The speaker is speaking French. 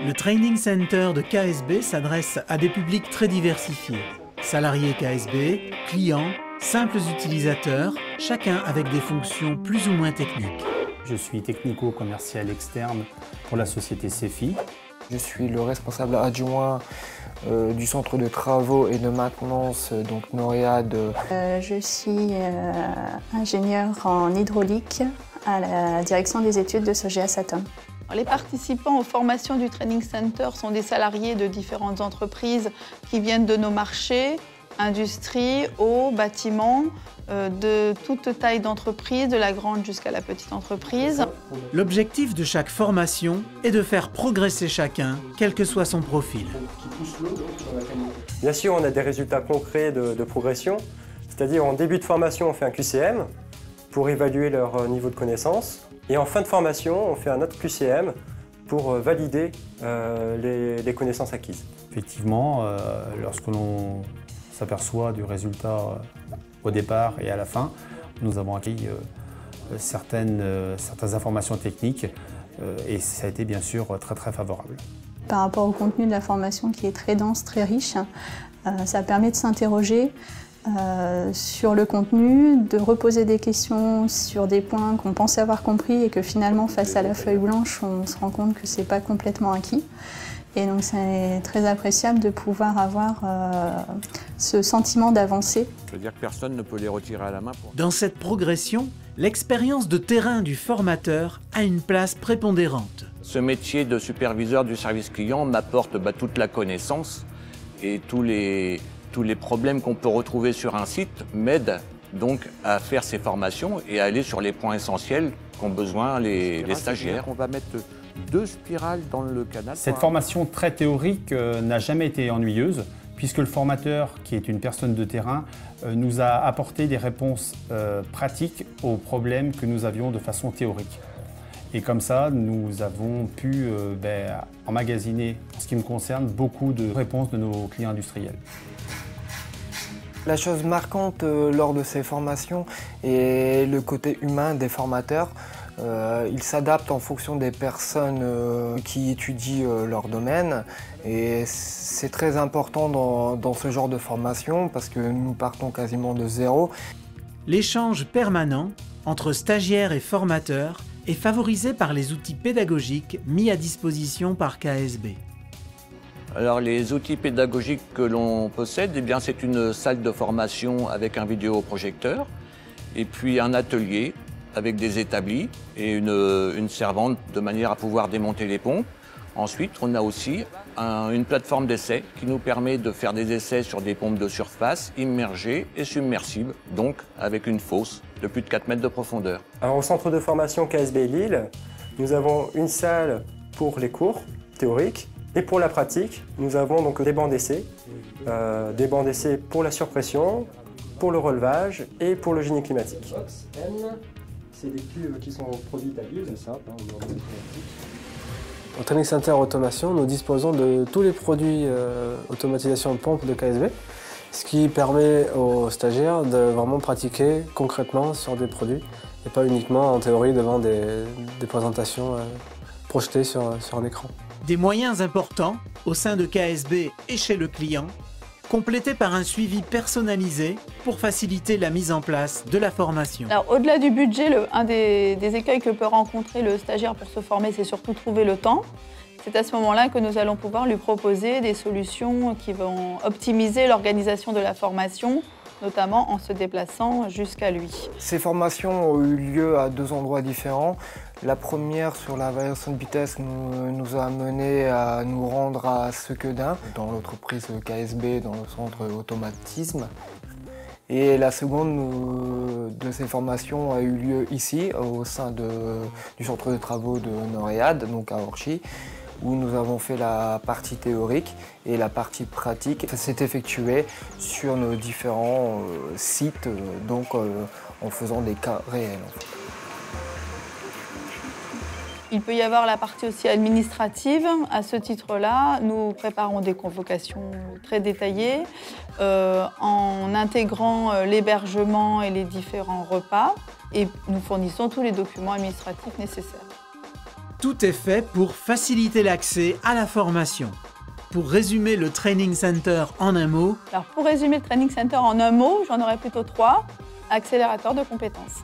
Le Training Center de KSB s'adresse à des publics très diversifiés. Salariés KSB, clients, simples utilisateurs, chacun avec des fonctions plus ou moins techniques. Je suis technico-commercial externe pour la société CEFI. Je suis le responsable adjoint du centre de travaux et de maintenance, donc Noréade. Je suis ingénieure en hydraulique à la direction des études de Sogea Atom. Les participants aux formations du Training Center sont des salariés de différentes entreprises qui viennent de nos marchés, industrie, eau, bâtiments, de toute taille d'entreprise, de la grande jusqu'à la petite entreprise. L'objectif de chaque formation est de faire progresser chacun, quel que soit son profil. Bien sûr, on a des résultats concrets de progression, c'est-à-dire en début de formation, on fait un QCM pour évaluer leur niveau de connaissance. Et en fin de formation, on fait un autre QCM pour valider les connaissances acquises. Effectivement, lorsque l'on s'aperçoit du résultat au départ et à la fin, nous avons acquis certaines informations techniques et ça a été bien sûr très favorable. Par rapport au contenu de la formation qui est très dense, très riche, ça permet de s'interroger sur le contenu, de reposer des questions sur des points qu'on pensait avoir compris et que finalement, face à la feuille blanche, on se rend compte que ce n'est pas complètement acquis. Et donc c'est très appréciable de pouvoir avoir ce sentiment d'avancer. Je veux dire que personne ne peut les retirer à la main. Dans cette progression, l'expérience de terrain du formateur a une place prépondérante. Ce métier de superviseur du service client m'apporte toute la connaissance et tous les problèmes qu'on peut retrouver sur un site m'aident donc à faire ces formations et à aller sur les points essentiels qu'ont besoin les stagiaires. On va mettre 2 spirales dans le canal. Cette formation très théorique n'a jamais été ennuyeuse puisque le formateur, qui est une personne de terrain, nous a apporté des réponses pratiques aux problèmes que nous avions de façon théorique. Et comme ça, nous avons pu emmagasiner, en ce qui me concerne, beaucoup de réponses de nos clients industriels. La chose marquante lors de ces formations est le côté humain des formateurs. Ils s'adaptent en fonction des personnes qui étudient leur domaine et c'est très important dans ce genre de formation parce que nous partons quasiment de zéro. L'échange permanent entre stagiaires et formateurs est favorisé par les outils pédagogiques mis à disposition par KSB. Alors les outils pédagogiques que l'on possède, c'est une salle de formation avec un vidéoprojecteur et puis un atelier avec des établis et une servante de manière à pouvoir démonter les pompes. Ensuite, on a aussi une plateforme d'essai qui nous permet de faire des essais sur des pompes de surface, immergées et submersibles, donc avec une fosse de plus de 4 mètres de profondeur. Alors, au centre de formation KSB Lille, nous avons une salle pour les cours théoriques et pour la pratique, nous avons donc des bancs d'essai pour la surpression, pour le relevage et pour le génie climatique. C'est des cuves qui sont produites à Lille, c'est simple. Au Training Center Automation, nous disposons de tous les produits automatisation de pompe de KSB, ce qui permet aux stagiaires de vraiment pratiquer concrètement sur des produits et pas uniquement en théorie devant des présentations projetées sur un écran. Des moyens importants au sein de KSB et chez le client, complétés par un suivi personnalisé pour faciliter la mise en place de la formation. Alors, au-delà du budget, un des écueils que peut rencontrer le stagiaire pour se former, c'est surtout trouver le temps. C'est à ce moment-là que nous allons pouvoir lui proposer des solutions qui vont optimiser l'organisation de la formation, notamment en se déplaçant jusqu'à lui. Ces formations ont eu lieu à 2 endroits différents. La première, sur la variation de vitesse, nous a amené à nous rendre à Sequedin, dans l'entreprise KSB, dans le centre automatisme. Et la seconde de ces formations a eu lieu ici, au sein du centre de travaux de Noréade, donc à Orchy, où nous avons fait la partie théorique et la partie pratique. Ça s'est effectué sur nos différents sites, donc en faisant des cas réels. Il peut y avoir la partie aussi administrative. À ce titre-là, nous préparons des convocations très détaillées en intégrant l'hébergement et les différents repas et nous fournissons tous les documents administratifs nécessaires. Tout est fait pour faciliter l'accès à la formation. Pour résumer le Training Center en un mot, Alors pour résumer le Training Center en un mot, j'en aurais plutôt 3. Accélérateur de compétences.